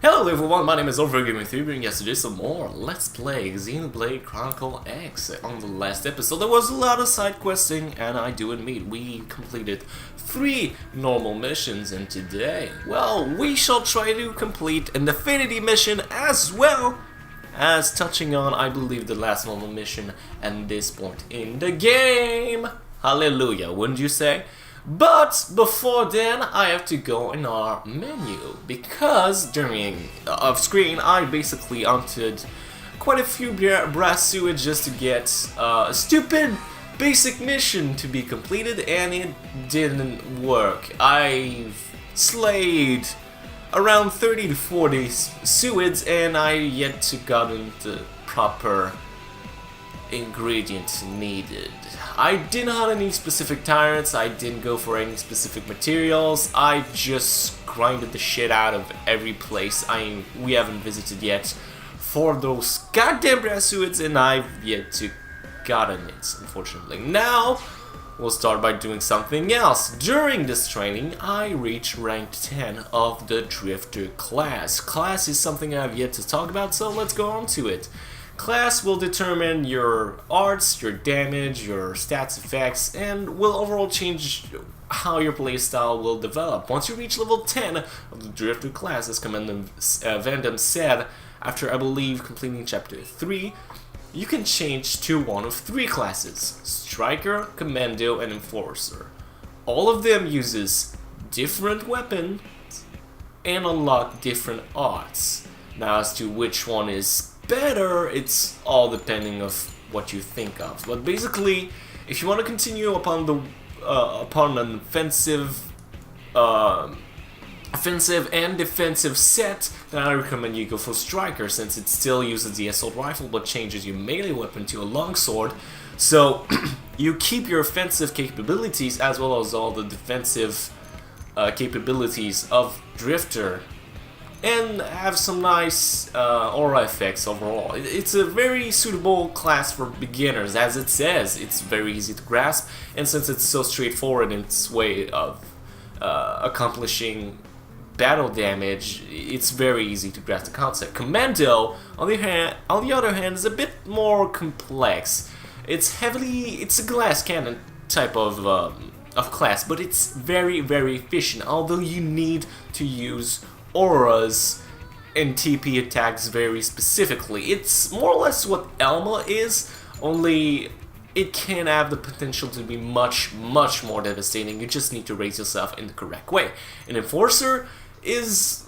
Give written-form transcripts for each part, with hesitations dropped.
Hello everyone, my name is Overgaming3, and yesterday some more Let's Play Xenoblade Chronicles X. On the last episode there was a lot of side questing, and I do admit we completed 3 normal missions, and today, well, we shall try to complete an affinity mission as well as touching on, I believe, the last normal mission at this point in the game. Hallelujah, wouldn't you say? But before then, I have to go in our menu, because during off screen I basically entered quite a few brass sewage just to get a stupid basic mission to be completed, and it didn't work. I've slayed around 30 to 40 sewids, and I yet to gotten the proper ingredients needed. I didn't hunt any specific tyrants, I didn't go for any specific materials, I just grinded the shit out of every place we haven't visited yet for those goddamn brassuids, and I've yet to gotten it, unfortunately. Now, we'll start by doing something else. During this training, I reached rank 10 of the Drifter class. Class is something I've yet to talk about, so let's go on to it. Class will determine your arts, your damage, your stats effects, and will overall change how your playstyle will develop. Once you reach level 10 of the Drifter class, as Commander Vandam said, after I believe completing chapter 3, you can change to one of 3 classes: Striker, Commando, and Enforcer. All of them uses different weapons and unlock different arts. Now, as to which one is better, it's all depending of what you think of. But basically, if you want to continue upon the upon an offensive and defensive set, then I recommend you go for Striker, since it still uses the assault rifle but changes your melee weapon to a longsword. So you keep your offensive capabilities as well as all the defensive capabilities of Drifter, and have some nice aura effects overall. It's a very suitable class for beginners, as it says. It's very easy to grasp, and since it's so straightforward in its way of accomplishing battle damage, it's very easy to grasp the concept. Commando, on the other hand, is a bit more complex. It's a glass cannon type of class, but it's very, very efficient, although you need to use auras and TP attacks very specifically. It's more or less what Elma is, only it can have the potential to be much, much more devastating. You just need to raise yourself in the correct way. An Enforcer is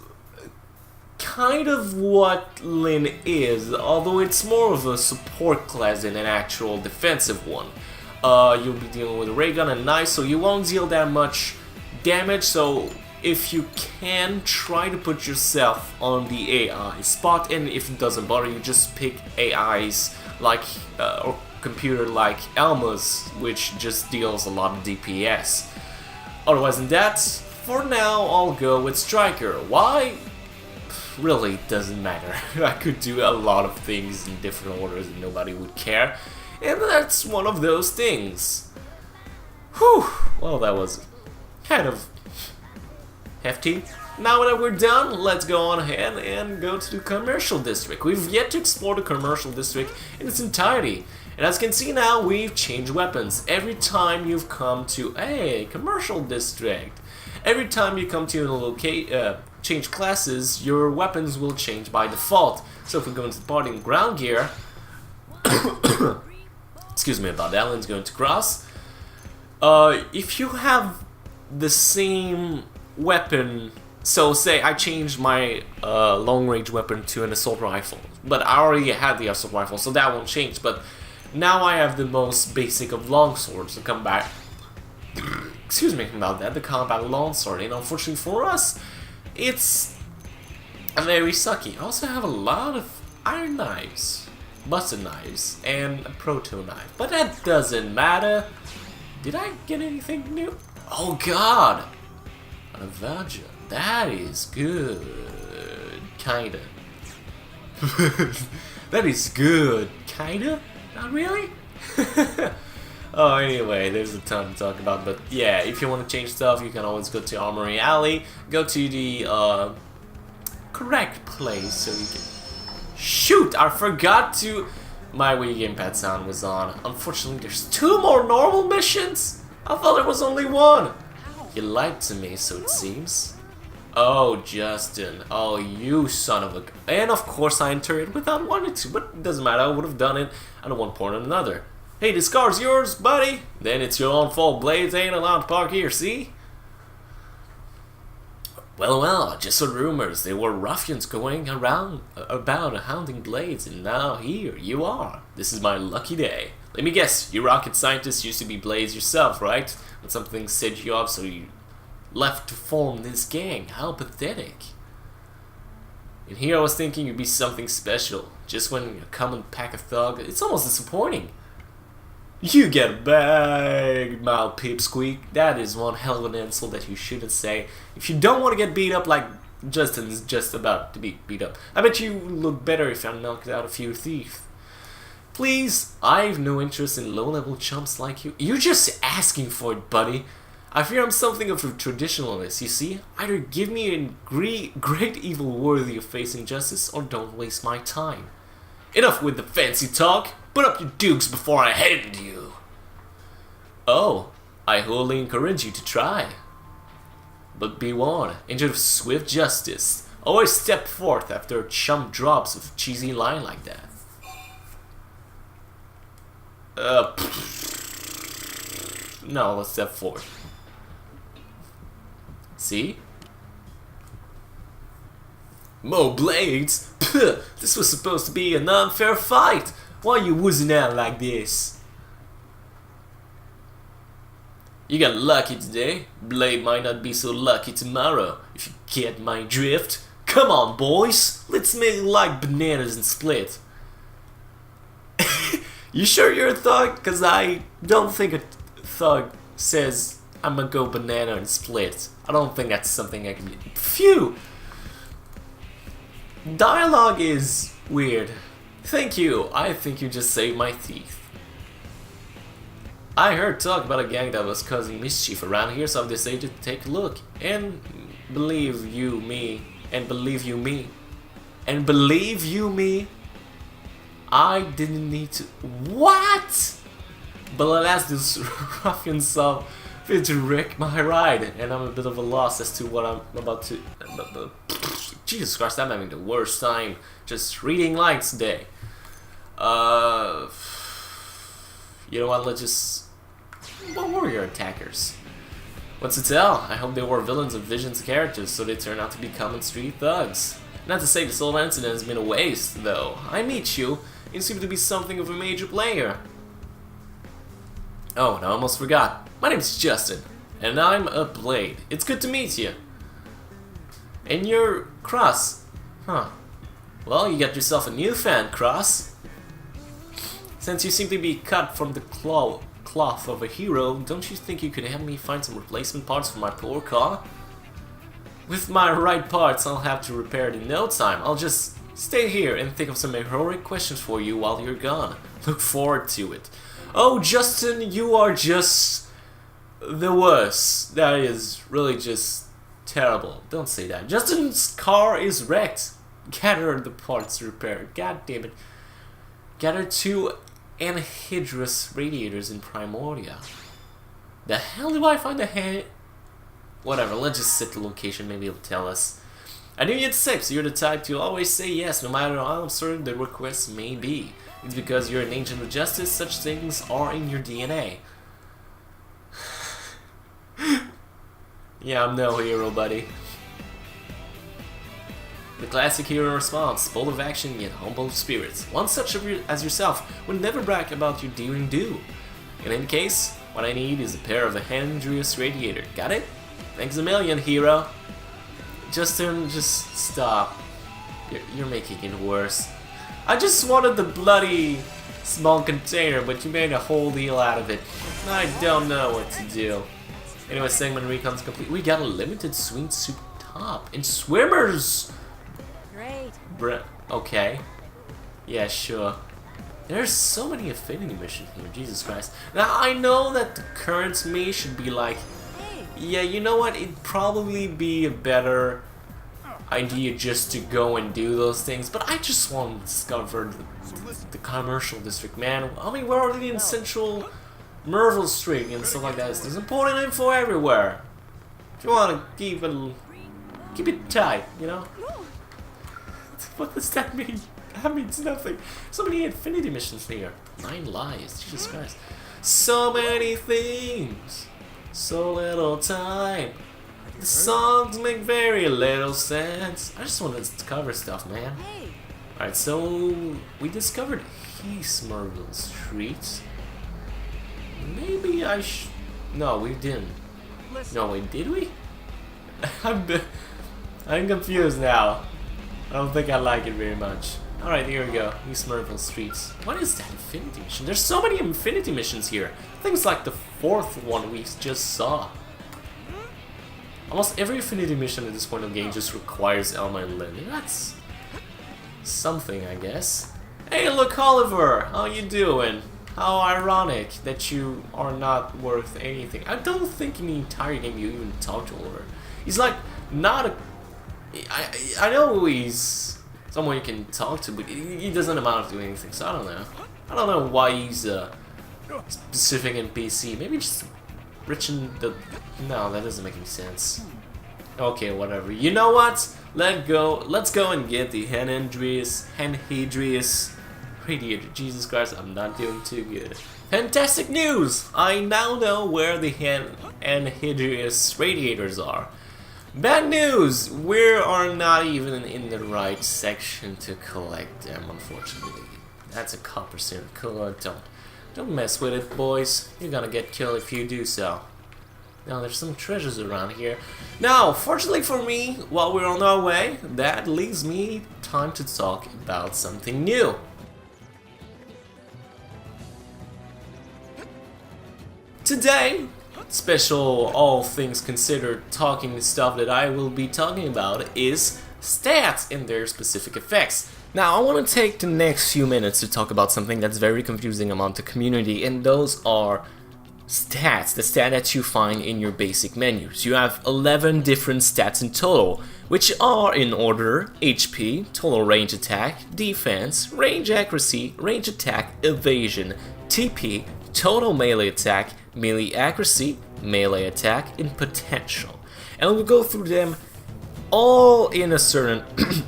kind of what Lin is, although it's more of a support class than an actual defensive one. You'll be dealing with a ray gun and knife, so you won't deal that much damage, so if you can, try to put yourself on the AI spot, and if it doesn't bother you, just pick AIs like or computer like Elma's, which just deals a lot of DPS. Otherwise than that, for now I'll go with Striker. Why? Really doesn't matter. I could do a lot of things in different orders and nobody would care, and that's one of those things. Whew, well, that was kind of hefty. Now that we're done, let's go on ahead and go to the commercial district. We've yet to explore the commercial district in its entirety, and as you can see now, we've changed weapons. Every time you've come to a commercial district, every time you come to change classes, your weapons will change by default. So if we go into the party in ground gear, excuse me about that, Lynn's going to cross. If you have the same weapon, so say I changed my long range weapon to an assault rifle, but I already had the assault rifle, so that won't change, but now I have the most basic of longswords, the combat excuse me about that, the combat longsword, and unfortunately for us, it's very sucky. I also have a lot of iron knives, buster knives, and a proto knife, but that doesn't matter. Did I get anything new? Oh god! A Vaja. That is good. Kinda. That is good. Kinda? Not really? Oh, anyway, there's a ton to talk about, but yeah, if you want to change stuff, you can always go to Armory Alley, go to the correct place so you can... Shoot! I forgot to... My Wii gamepad sound was on. Unfortunately, there's 2 more normal missions! I thought there was only 1! You lied to me, so it seems. Oh, Justin. Oh, you son of a... And of course I entered it without wanting to, but it doesn't matter. I would have done it at one point or another. Hey, this car's yours, buddy? Then it's your own fault. Blades ain't allowed to park here, see? Well, just heard rumors. There were ruffians going around about hounding Blades, and now here you are. This is my lucky day. Let me guess, you rocket scientists used to be Blades yourself, right? But something set you off, so you left to form this gang. How pathetic. And here I was thinking you'd be something special. Just when you come and pack a thug, it's almost disappointing. You get a bag, mouth pipsqueak. That is one hell of an insult that you shouldn't say. If you don't want to get beat up like Justin's just about to be beat up, I bet you would look better if I knocked out a few thieves. Please, I've no interest in low-level chumps like you. You're just asking for it, buddy. I fear I'm something of a traditionalist, you see? Either give me a great evil worthy of facing justice, or don't waste my time. Enough with the fancy talk. Put up your dukes before I hand you. Oh, I wholly encourage you to try. But be warned, instead of swift justice, always step forth after a chump drops a cheesy line like that. No, let's step forward. See? More blades? Puh, this was supposed to be an unfair fight. Why are you woozing out like this? You got lucky today. Blade might not be so lucky tomorrow, if you get my drift. Come on, boys. Let's make it like bananas and split. You sure you're a thug? Cause I don't think a thug says I'm gonna go banana and split. I don't think that's something I can be. Phew! Dialogue is weird. Thank you. I think you just saved my teeth. I heard talk about a gang that was causing mischief around here, so I decided to take a look. And believe you me, I didn't need to. What? But alas, this ruffian saw fit to wreck my ride, and I'm a bit of a loss as to what I'm about to. Jesus Christ, I'm having the worst time just reading lines today. You know what? Let's just. What were your attackers? What's to tell? I hope they were villains of Vision's characters, so they turn out to be common street thugs. Not to say this whole incident has been a waste, though. I meet you. You seem to be something of a major player. Oh, and I almost forgot. My name's Justin, and I'm a Blade. It's good to meet you. And you're Cross. Huh. Well, you got yourself a new fan, Cross. Since you seem to be cut from the cloth of a hero, don't you think you could help me find some replacement parts for my poor car? With my right parts, I'll have to repair it in no time. I'll just stay here and think of some heroic questions for you while you're gone. Look forward to it. Oh, Justin, you are just the worst. That is really just terrible. Don't say that. Justin's car is wrecked. Gather the parts repaired. God damn it. Gather 2 anhydrous radiators in Primordia. The hell do I find the Whatever, let's just set the location, maybe it'll tell us. I knew you'd say, so you're the type to always say yes, no matter how absurd the request may be. It's because you're an agent of justice, such things are in your DNA. Yeah, I'm no hero, buddy. The classic hero response, bold of action yet humble of spirits. One such as yourself would never brag about your daring do. In any case, what I need is a pair of a Hendrius radiator. Got it? Thanks a million, hero. Justin, just stop. You're making it worse. I just wanted the bloody small container, but you made a whole deal out of it. I don't know what to do. Anyway, segment recon's complete. We got a limited swing suit top and swimmers. Great. Okay. Yeah, sure. There's so many affinity missions here. Jesus Christ. Now I know that the current me should be like, yeah, you know what? It'd probably be a better. idea just to go and do those things, but I just want to discover the commercial district, man. I mean, we're already in Central Merville Street and stuff like that. There's important info everywhere. If you want to keep it tight, you know? What does that mean? That means nothing. So many infinity missions here. 9 lives, Jesus Christ. So many things. So little time. The songs make very little sense. I just want to discover stuff, man. Alright, so we discovered East Merville Street. Maybe I No, we didn't. No, wait, did we? I'm confused now. I don't think I like it very much. Alright, here we go. East Merville Streets. What is that infinity mission? There's so many infinity missions here. Things like the 4th one we just saw. Almost every infinity mission at this point in the game just requires Elma living. That's something, I guess. Hey, look, Oliver! How you doing? How ironic that you are not worth anything. I don't think in the entire game you even talk to Oliver. He's like, not a... I know he's someone you can talk to, but he doesn't amount to anything, so I don't know. I don't know why he's a specific NPC. Maybe just rich in the... No, that doesn't make any sense. Okay, whatever. You know what? Let's go and get the Anhydrous Radiator. Jesus Christ, I'm not doing too good. Fantastic news! I now know where the Anhydrous Radiators are. Bad news! We are not even in the right section to collect them, unfortunately. That's a copper circle. Don't mess with it, boys. You're gonna get killed if you do so. Now, there's some treasures around here. Now, fortunately for me, while we're on our way, that leaves me time to talk about something new. Today, special all things considered talking stuff that I will be talking about is stats and their specific effects. Now, I want to take the next few minutes to talk about something that's very confusing among the community, and those are stats, the stat that you find in your basic menus. You have 11 different stats in total, which are in order: HP, total range attack, defense, range accuracy, range attack, evasion, TP, total melee attack, melee accuracy, melee attack, and potential. And we'll go through them all in a certain,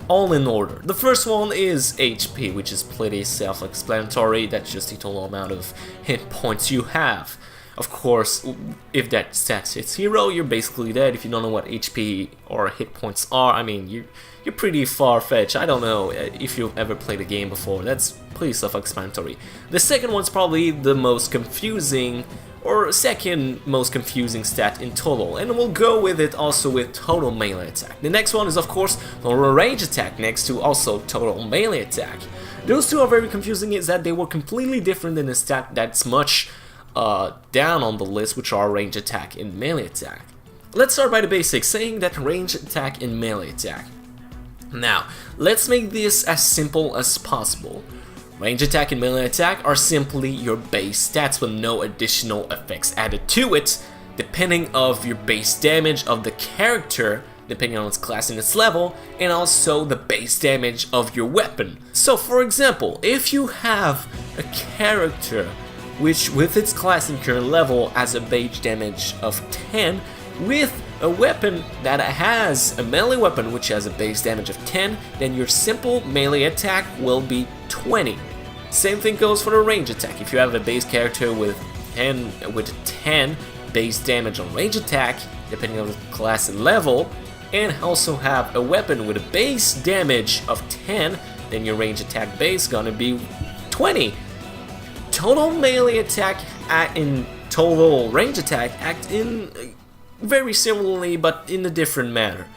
all in order. The first one is HP, which is pretty self-explanatory. That's just the total amount of hit points you have. Of course, if that stat hits 0, you're basically dead. If you don't know what HP or hit points are, I mean, you're pretty far-fetched. I don't know if you've ever played a game before. That's pretty self-explanatory. The second one's probably the most confusing, or second most confusing stat in total, and we'll go with it also with total melee attack. The next one is, of course, total range attack, next to also total melee attack. Those two are very confusing, is that they were completely different than the stat that's much down on the list, which are range attack and melee attack. Let's start by the basics, saying that range attack and melee attack. Now, let's make this as simple as possible. Range attack and melee attack are simply your base stats with no additional effects added to it, depending of your base damage of the character, depending on its class and its level, and also the base damage of your weapon. So for example, if you have a character which with its class and current level has a base damage of 10, with a weapon that has a melee weapon which has a base damage of 10, then your simple melee attack will be 20. Same thing goes for the range attack. If you have a base character with 10 base damage on range attack, depending on the class and level, and also have a weapon with a base damage of 10, then your range attack base gonna be 20. Total melee attack and total range attack act in very similarly, but in a different manner.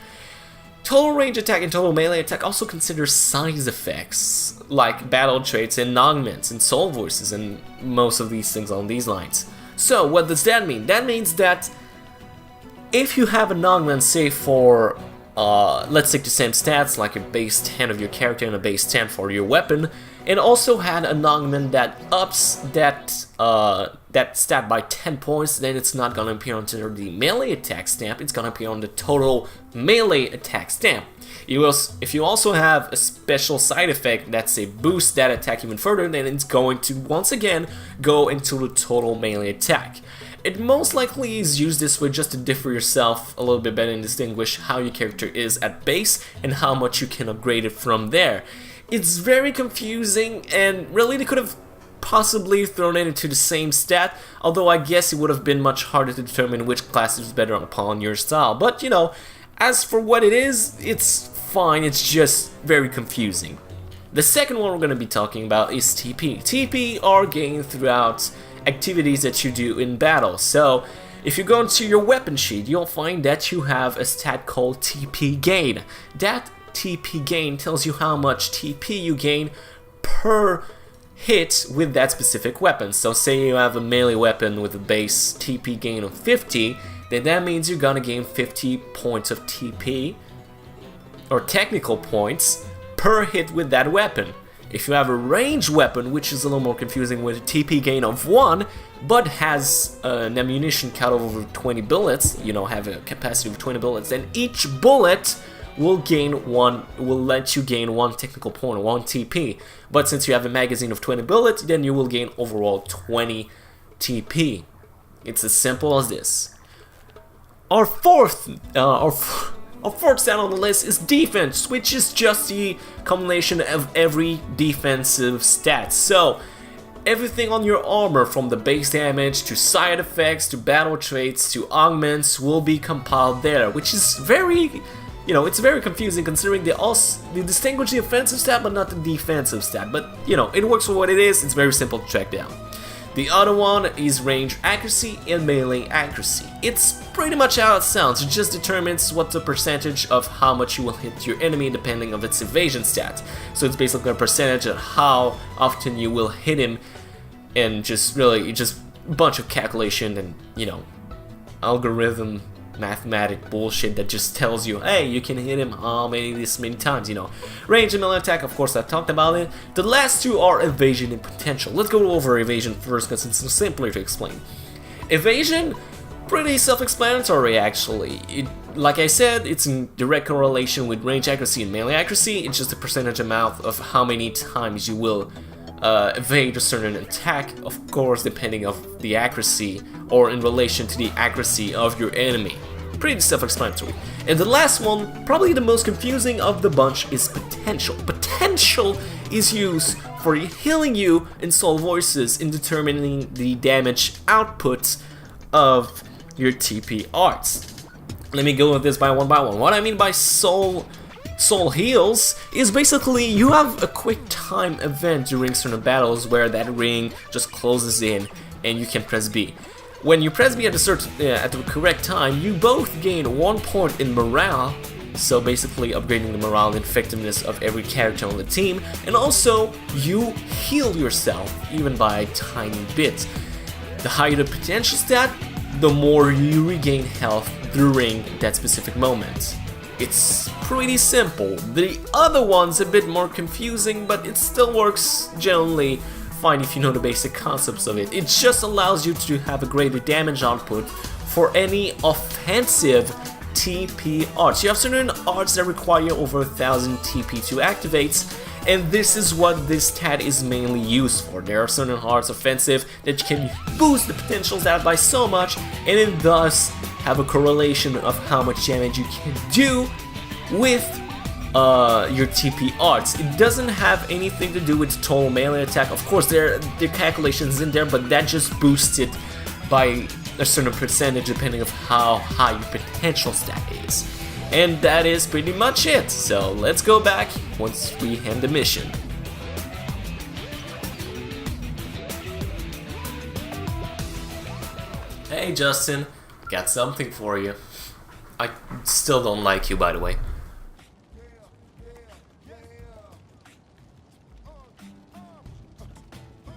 Total range attack and total melee attack also consider size effects, like battle traits and augments and soul voices and most of these things on these lines. So what does that mean? That means that if you have an augment, say for, let's take the same stats, like a base 10 of your character and a base 10 for your weapon, and also had an augment that ups that stat by 10 points, then it's not gonna appear under the melee attack stamp, it's gonna appear on the total melee attack stamp. If you also have a special side effect that's a boost that attack even further, then it's going to once again go into the total melee attack. It most likely is used this way just to differ yourself a little bit better and distinguish how your character is at base and how much you can upgrade it from there. It's very confusing, and really they could have possibly thrown it into the same stat, although I guess it would have been much harder to determine which class is better upon your style. But you know, as for what it is, it's fine, it's just very confusing. The second one we're going to be talking about is TP. TP are gained throughout activities that you do in battle. So if you go into your weapon sheet, you'll find that you have a stat called TP gain. That TP gain tells you how much TP you gain per hit with that specific weapon. So say you have a melee weapon with a base TP gain of 50, then that means you're gonna gain 50 points of TP, or technical points, per hit with that weapon. If you have a ranged weapon, which is a little more confusing with a TP gain of 1, but has an ammunition count of over 20 bullets, you know, have a capacity of 20 bullets, then each bullet will let you gain 1 technical point, 1 TP. But since you have a magazine of 20 bullets, then you will gain overall 20 TP. It's as simple as this. Our fourth stat on the list is defense, which is just the combination of every defensive stat. So everything on your armor, from the base damage to side effects to battle traits to augments, will be compiled there, which is very, you know, it's very confusing considering they distinguish the offensive stat but not the defensive stat. But you know, it works for what it is. It's very simple to track down. The other one is range accuracy and melee accuracy. It's pretty much how it sounds. It just determines what the percentage of how much you will hit your enemy depending on its evasion stat. So it's basically a percentage of how often you will hit him, and just really just a bunch of calculation and, you know, algorithm mathematic bullshit that just tells you, hey, you can hit him this many times, you know. Range and melee attack, of course, I talked about it. The last two are evasion and potential. Let's go over evasion first because it's simpler to explain. Evasion, pretty self-explanatory actually. Like I said, it's in direct correlation with range accuracy and melee accuracy. It's just a percentage amount of how many times you will evade a certain attack, of course depending on the accuracy or in relation to the accuracy of your enemy. Pretty self-explanatory. And the last one, probably the most confusing of the bunch, is potential. Potential is used for healing you in soul voices in determining the damage output of your TP arts. Let me go with this by one. What I mean by soul heals is basically you have a quick time event during certain battles where that ring just closes in and you can press B. When you press B at the correct time, you both gain 1 point in morale, so basically upgrading the morale and effectiveness of every character on the team, and also you heal yourself even by a tiny bit. The higher the potential stat, the more you regain health during that specific moment. It's pretty simple. The other one's a bit more confusing, but it still works generally fine if you know the basic concepts of it. It just allows you to have a greater damage output for any offensive TP arts. You have certain arts that require over 1000 TP to activate, and this is what this stat is mainly used for. There are certain arts offensive that can boost the potential stat by so much, and it does have a correlation of how much damage you can do with your TP arts. It doesn't have anything to do with total melee attack. Of course, there are calculations in there, but that just boosts it by a certain percentage depending on how high your potential stat is. And that is pretty much it. So let's go back once we end the mission. Hey Justin, got something for you. I still don't like you, by the way.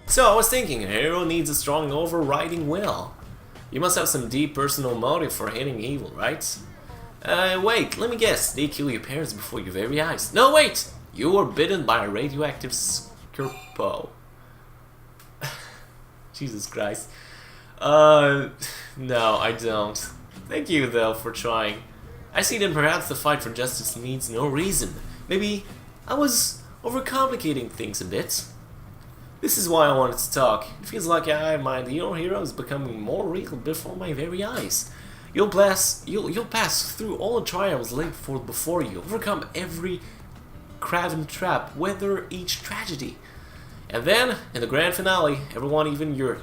So I was thinking, a hero needs a strong overriding will. You must have some deep personal motive for hating evil, right? Wait, let me guess, they kill your parents before your very eyes. No, wait! You were bitten by a radioactive scorpo. Jesus Christ. No, I don't. Thank you, though, for trying. I see that perhaps the fight for justice needs no reason. Maybe I was overcomplicating things a bit. This is why I wanted to talk. It feels like my hero is becoming more real before my very eyes. You'll pass through all the trials laid forth before you, overcome every craven trap, weather each tragedy. And then, in the grand finale, everyone, even your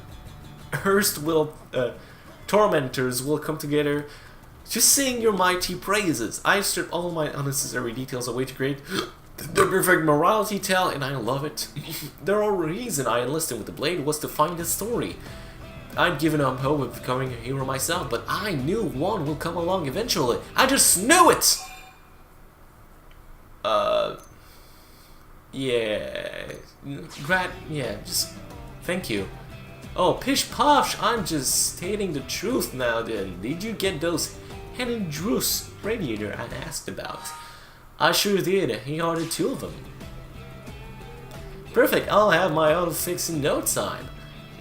erstwhile tormentors, will come together to sing your mighty praises. I've stripped all my unnecessary details away to create the perfect morality tale, and I love it. The whole reason I enlisted with the blade was to find a story. I'd given up hope of becoming a hero myself, but I knew one will come along eventually. I just knew it! Just thank you. Oh, pish posh, I'm just stating the truth now then. Did you get those hidden juice radiator I asked about? I sure did. He ordered 2 of them. Perfect, I'll have my auto fix in no time.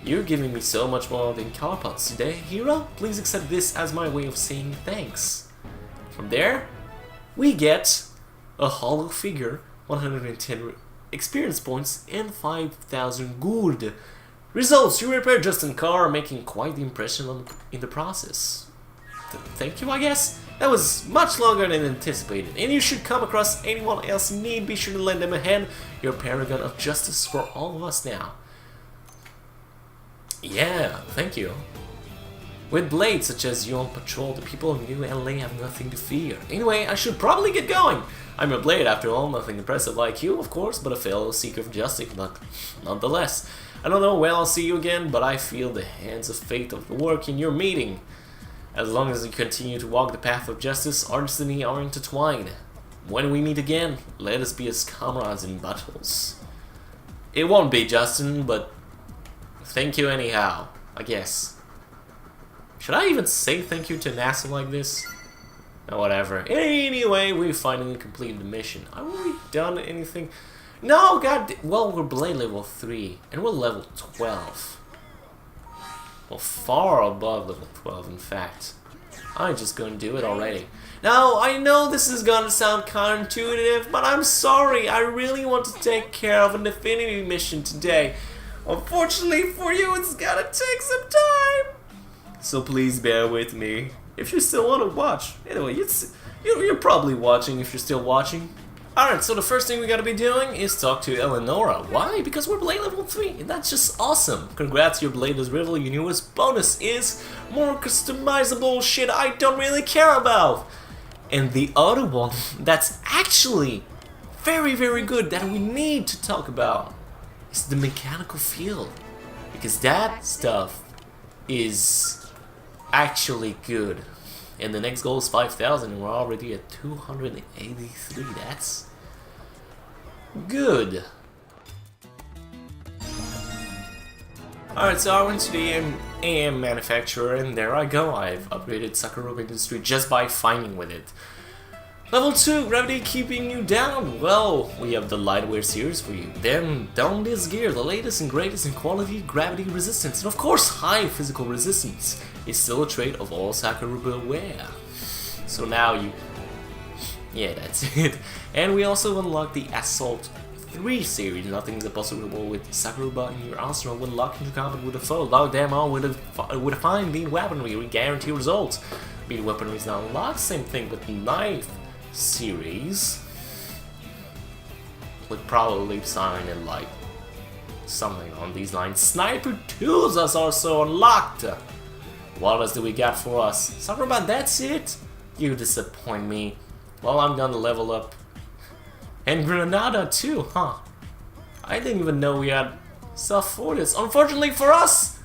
You're giving me so much more than car parts today, hero. Please accept this as my way of saying thanks. From there, we get a hollow figure, 110 experience points, and 5,000 gold. Results, you repaired Justin's car, making quite the impression in the process. Thank you, I guess? That was much longer than anticipated, and you should come across anyone else in need, be sure to lend them a hand. You're a paragon of justice for all of us now. Yeah, thank you. With blades such as you on patrol, the people of New LA have nothing to fear. Anyway, I should probably get going. I'm a blade after all, nothing impressive like you, of course, but a fellow seeker of justice nonetheless. I don't know when I'll see you again, but I feel the hands of fate of the work in your meeting. As long as you continue to walk the path of justice, our destiny are intertwined. When we meet again, let us be as comrades in battles. It won't be, Justin, but thank you anyhow, I guess. Should I even say thank you to an asshole like this? Oh, whatever. Anyway, we finally completed the mission. Have we done anything? No, god. Well, we're blade level 3, and we're level 12. Well, far above level 12, in fact. I'm just gonna do it already. Now, I know this is gonna sound counterintuitive, but I'm sorry. I really want to take care of an affinity mission today. Unfortunately for you, it's gonna take some time. So please bear with me. If you still want to watch. Anyway, you're probably watching if you're still watching. Alright, so the first thing we gotta be doing is talk to Eleonora. Why? Because we're blade level 3, and that's just awesome. Congrats, your blade is rival. Your newest bonus is more customizable shit I don't really care about. And the other one that's actually very, very good that we need to talk about is the mechanical field. Because that stuff is actually good. And the next goal is 5,000 and we're already at 283. That's good. Alright, so I went to the AM manufacturer and there I go. I've upgraded Sakura Industry just by fighting with it. Level 2, gravity keeping you down. Well, we have the Lightwear series for you. Then, down this gear, the latest and greatest in quality, gravity resistance, and of course, high physical resistance. It's still a trait of all Sakura wear. So now you... yeah, that's it. And we also unlocked the Assault 3 series. Nothing's impossible with Sakura in your arsenal when locked into combat with a foe. Lock them on with a fine beam weaponry. We guarantee results. Beam weaponry is now unlocked. Same thing with the knife series. Would probably sign in like something on these lines. Sniper tools are also unlocked. What else do we got for us? Sakura, that's it? You disappoint me. Well, I'm gonna level up. And Granada too, huh? I didn't even know we had stuff for this. Unfortunately for us!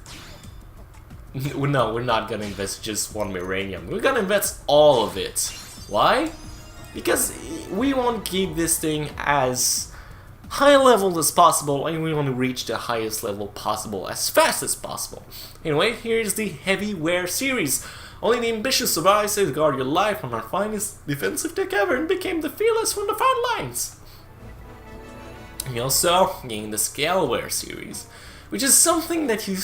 No, we're not gonna invest just 1 Miranium. We're gonna invest all of it. Why? Because we want to keep this thing as high level as possible and we want to reach the highest level possible as fast as possible. Anyway, here's the Heavy Wear series. Only the ambitious survive, safeguard your life from our finest defensive tech ever and became the fearless from the front lines. We also gained the Scale Wear series, which is something that you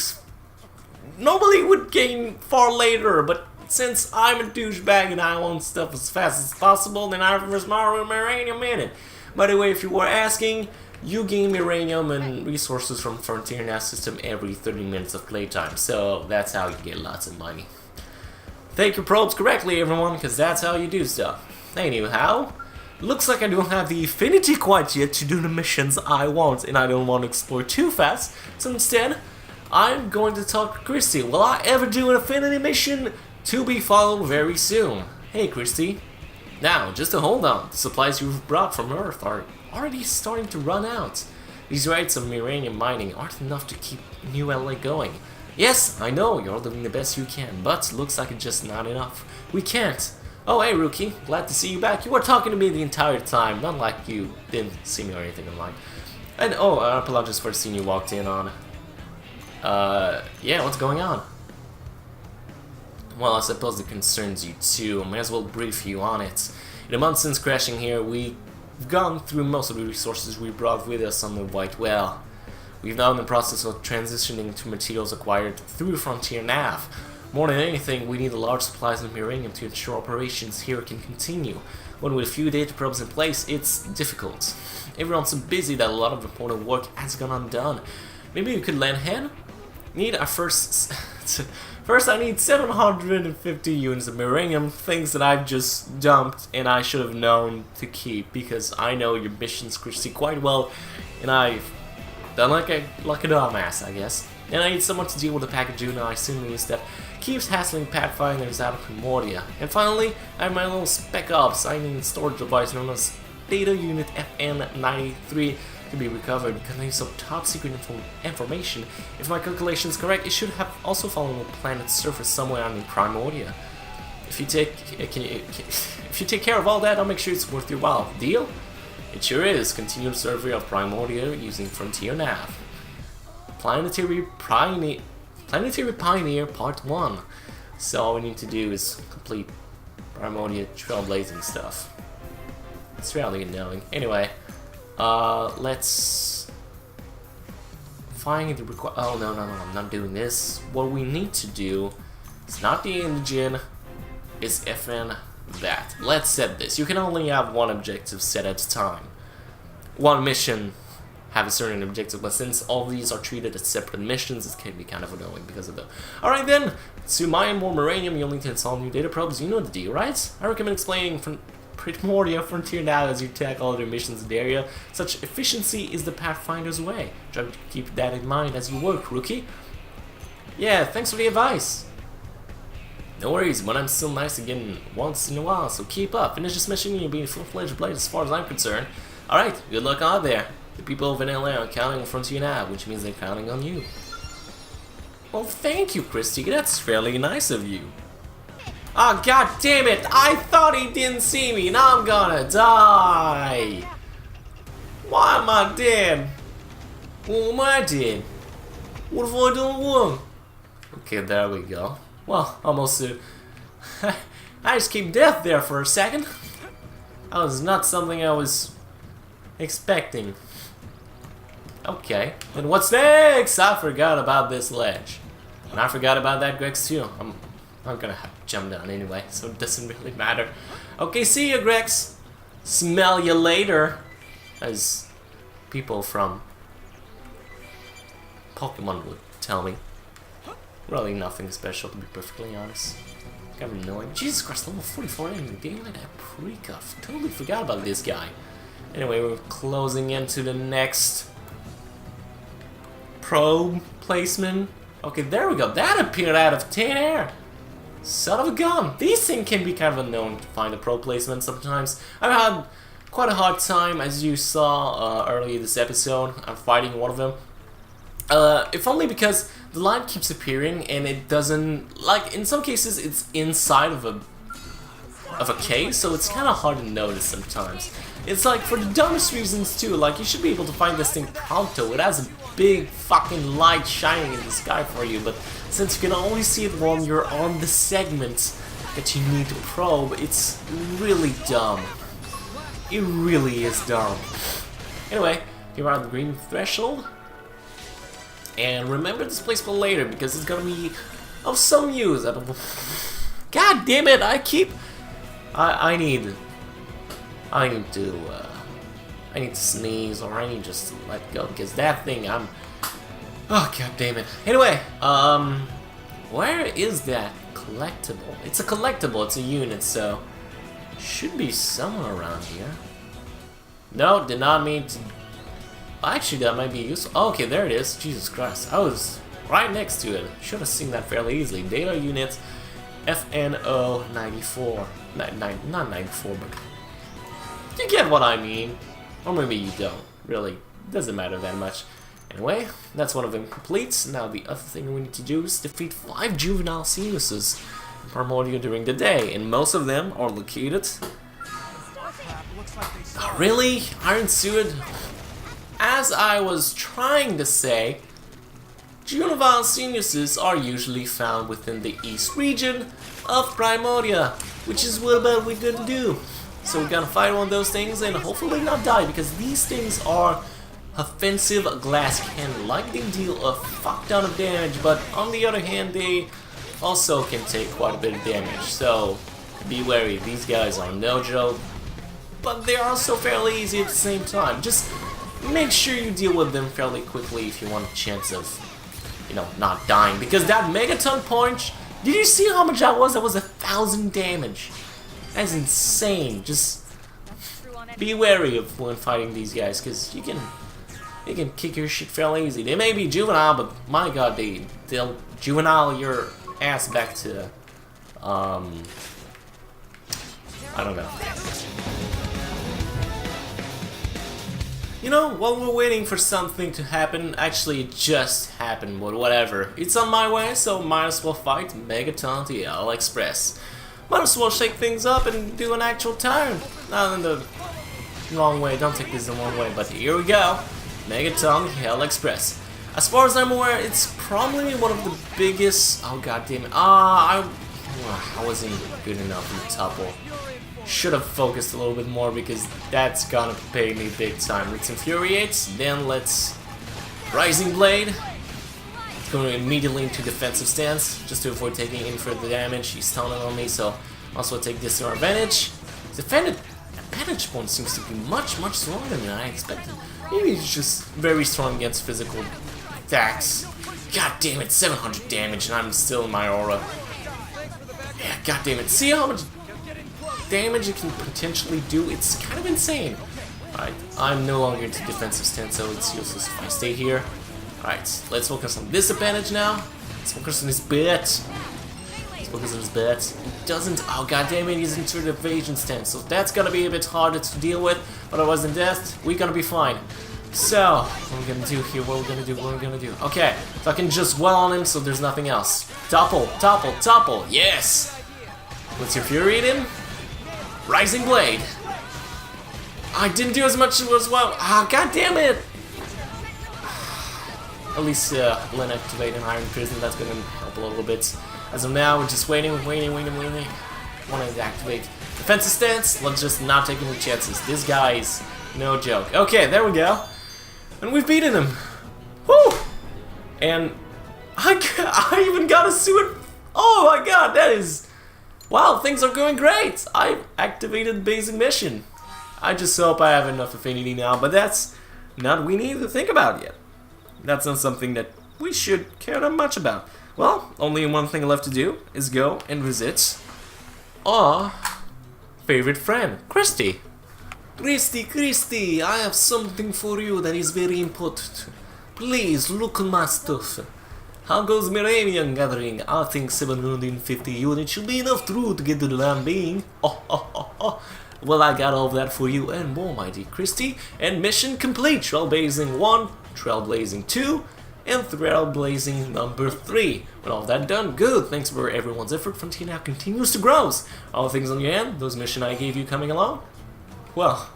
normally would gain far later, but since I'm a douchebag and I want stuff as fast as possible, then I reverse Mario Uranium in it. By the way, if you were asking, you gain uranium and resources from Frontier NAS system every 30 minutes of playtime, so that's how you get lots of money. Thank your probes correctly, everyone, because that's how you do stuff. Anyhow, looks like I don't have the affinity quite yet to do the missions I want, and I don't want to explore too fast, so instead, I'm going to talk to Christy. Will I ever do an affinity mission? To be followed very soon. Hey, Christy. Now, just to hold on, the supplies you've brought from Earth are already starting to run out. These rates of uranium mining aren't enough to keep New LA going. Yes, I know, you're doing the best you can, but looks like it's just not enough. We can't. Oh, hey, Rookie. Glad to see you back. You were talking to me the entire time, not like you didn't see me or anything online. And, oh, I apologize for seeing you walked in on. Yeah, what's going on? Well, I suppose it concerns you too. May as well brief you on it. In the months since crashing here, we've gone through most of the resources we brought with us on the White Well. We've now in the process of transitioning to materials acquired through Frontier Nav. More than anything, we need large supplies of uranium to ensure operations here can continue. When with a few data probes in place, it's difficult. Everyone's so busy that a lot of important work has gone undone. Maybe you could lend a hand? Need our first... First, I need 750 units of uranium, things that I've just dumped and I should have known to keep, because I know your missions, Christy, quite well, and I've done like a dumbass, I guess. And I need someone to deal with the pack of Juno I assume is that keeps hassling Pathfinders out of Primordia. And finally, I have my little spec ops. I need a storage device known as Data Unit FN93 to be recovered, containing some top secret information. If my calculation is correct, it should have also fallen on the planet's surface somewhere on Primordia. If you take care of all that, I'll make sure it's worth your while. Deal? It sure is. Continued survey of Primordia using Frontier Nav. Planetary Pioneer Part 1. So all we need to do is complete Primordia trailblazing stuff. It's really annoying. Anyway, let's find the oh no, I'm not doing this. What we need to do is not the engine, it's FN that. Let's set this. You can only have one objective set at a time. One mission have a certain objective, but since all these are treated as separate missions, it can be kind of annoying because of that. Alright then, to mine more uranium, you'll need to install new data probes. You know the deal, right? I recommend explaining from Primordia Frontier Nav as you tackle other missions in the area. Such efficiency is the Pathfinder's way. Try to keep that in mind as you work, Rookie. Yeah, thanks for the advice. No worries, but I'm still nice again once in a while, so keep up. Finish this mission and you'll be a full-fledged blade as far as I'm concerned. Alright, good luck out there. The people of LA are counting on Frontier Nav, which means they're counting on you. Well, thank you, Christy. That's fairly nice of you. Oh, god damn it! I thought he didn't see me, now I'm gonna die! Why am I dead? What am I dead? What have I done wrong? Okay, there we go. Well, almost I just came death there for a second. That was not something I was expecting. Okay, and what's next? I forgot about this ledge. And I forgot about that Grex too. I'm gonna have to jump down anyway, so it doesn't really matter. Okay, see you, Grex. Smell you later. As people from Pokemon would tell me. Really nothing special, to be perfectly honest. Kind of annoying. Jesus Christ, level 44 enemy. Damn like that pre-cuff. Totally forgot about this guy. Anyway, we're closing into the next probe placement. Okay, there we go. That appeared out of thin air. Son of a gun. These things can be kind of annoying to find a probe placement sometimes. I've had quite a hard time, as you saw earlier this episode. I'm fighting one of them. If only because the line keeps appearing and it doesn't, like in some cases it's inside of a case, so it's kind of hard to notice sometimes. It's like for the dumbest reasons too, like you should be able to find this thing pronto. It has a big fucking light shining in the sky for you, but since you can only see it when you're on the segment that you need to probe, it's really dumb. It really is dumb. Anyway, here are the green threshold. And remember this place for later, because it's gonna be of some use. God damn it! I need to sneeze, or I need just to let go, because that thing, oh god damn it. Anyway, where is that collectible? It's a collectible, it's a unit, so should be somewhere around here. No, did not mean to. Actually, that might be useful. Oh, okay, there it is. Jesus Christ, I was right next to it. Should have seen that fairly easily. Data unit FNO 94. Not 94, but you get what I mean. Or maybe you don't. Really, doesn't matter that much. Anyway, that's one of them complete. Now the other thing we need to do is defeat 5 juvenile Senuses in Primordia during the day, and most of them are located. Oh, really? Iron Suit? As I was trying to say, juvenile Senuses are usually found within the east region of Primordia, which is what we're gonna do. So we're gonna fight one of those things and hopefully not die, because these things are offensive glass cannon. Like, they deal a fuck ton of damage, but on the other hand, they also can take quite a bit of damage. So be wary, these guys are no joke, but they're also fairly easy at the same time. Just make sure you deal with them fairly quickly if you want a chance of, you know, not dying. Because that Megaton punch, did you see how much that was? That was 1,000 damage. That's insane. Just be wary of when fighting these guys, because you can kick your shit fairly easy. They may be juvenile, but my god, they'll juvenile your ass back to I don't know. You know, while we're waiting for something to happen, actually it just happened, but whatever. It's on my way, so might as well fight Megaton the L Express. Might as well shake things up and do an actual turn. Not in the wrong way, don't take this the wrong way, but here we go. Megaton Hell Express. As far as I'm aware, it's probably one of the biggest. Oh god damn it! I wasn't good enough in the topple. Should have focused a little bit more, because that's gonna pay me big time. Let's Infuriate, then let's Rising Blade. It's going immediately into defensive stance, just to avoid taking any further damage. He's stoning on me, so also take this to our advantage. His advantage point seems to be much stronger than I expected. Maybe he's just very strong against physical attacks. God damn it, 700 damage, and I'm still in my aura. Yeah, god damn it. See how much damage it can potentially do? It's kind of insane. Alright, I'm no longer into defensive stance, so it's useless if I stay here. Alright, let's focus on this advantage now. Let's focus on his bet. Let's focus on his bet. He doesn't. Oh god damn it, he's into the evasion stance, so that's gonna be a bit harder to deal with. Otherwise than death, we're gonna be fine. So, what we're gonna do here, what we're gonna do. Okay, so I can just well on him, so there's nothing else. Topple, yes! Let's infuriate him. Rising Blade. I didn't do as much as well. Ah, god damn it! At least Len activated Iron Prison, that's gonna help a little bit. As of now, we're just waiting. Want to activate defensive stance, let's just not take any chances. This guy's no joke. Okay, there we go. And we've beaten him. Woo! And I even got a suit. Oh my god, that is... Wow, things are going great. I've activated basic mission. I just hope I have enough affinity now, but that's not what we need to think about yet. That's not something that we should care that much about. Well, only one thing left to do is go and visit our favorite friend, Christy. Christy, I have something for you that is very important. Please look at my stuff. How goes Miranian gathering? I think 750 units should be enough through to get to the land being. Well, I got all of that for you and more, my dear Christy. And mission complete. Trailblazing 1, Trailblazing 2, and Trailblazing number 3. With all that done, good. Thanks for everyone's effort. Frontier now continues to grow. All things on your end, those missions I gave you coming along? Well,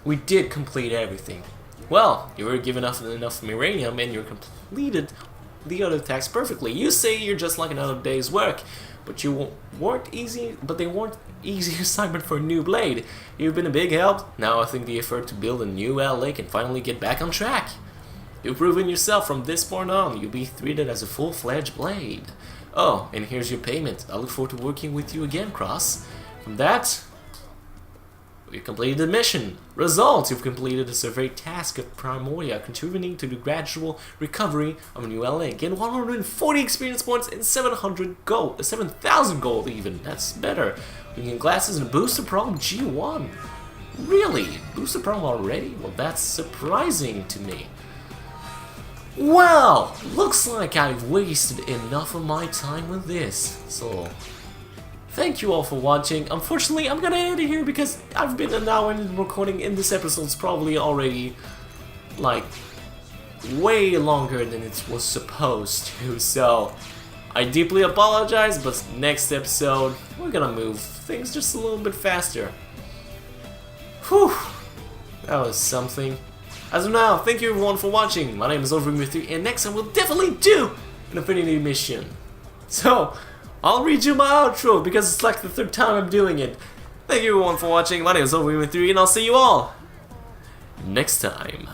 we did complete everything. Well, you were given enough Miranium and you completed the other tasks perfectly. You say you're just like another day's work, but they weren't easy assignment for a new blade. You've been a big help. Now I think the effort to build a new LA can finally get back on track. You've proven yourself. From this point on, you'll be treated as a full-fledged blade. Oh, and here's your payment. I look forward to working with you again, Cross. From that, you completed the mission. Results: you've completed the survey task of Primoria, contributing to the gradual recovery of a new LA. Gain 140 experience points and 700 gold, 7,000 gold even. That's better. You get glasses and booster problem G1. Really? Booster problem already? Well, that's surprising to me. Well, looks like I've wasted enough of my time with this. So, thank you all for watching. Unfortunately, I'm gonna end it here because I've been an hour in recording, and this episode's probably already, like, way longer than it was supposed to. So, I deeply apologize, but next episode, we're gonna move things just a little bit faster. Whew, that was something. As of now, thank you everyone for watching. My name is Overwhelming3, and next time we'll definitely do an Affinity mission. So, I'll read you my outro because it's like the 3rd time I'm doing it. Thank you everyone for watching. My name is Overwhelming3, and I'll see you all next time.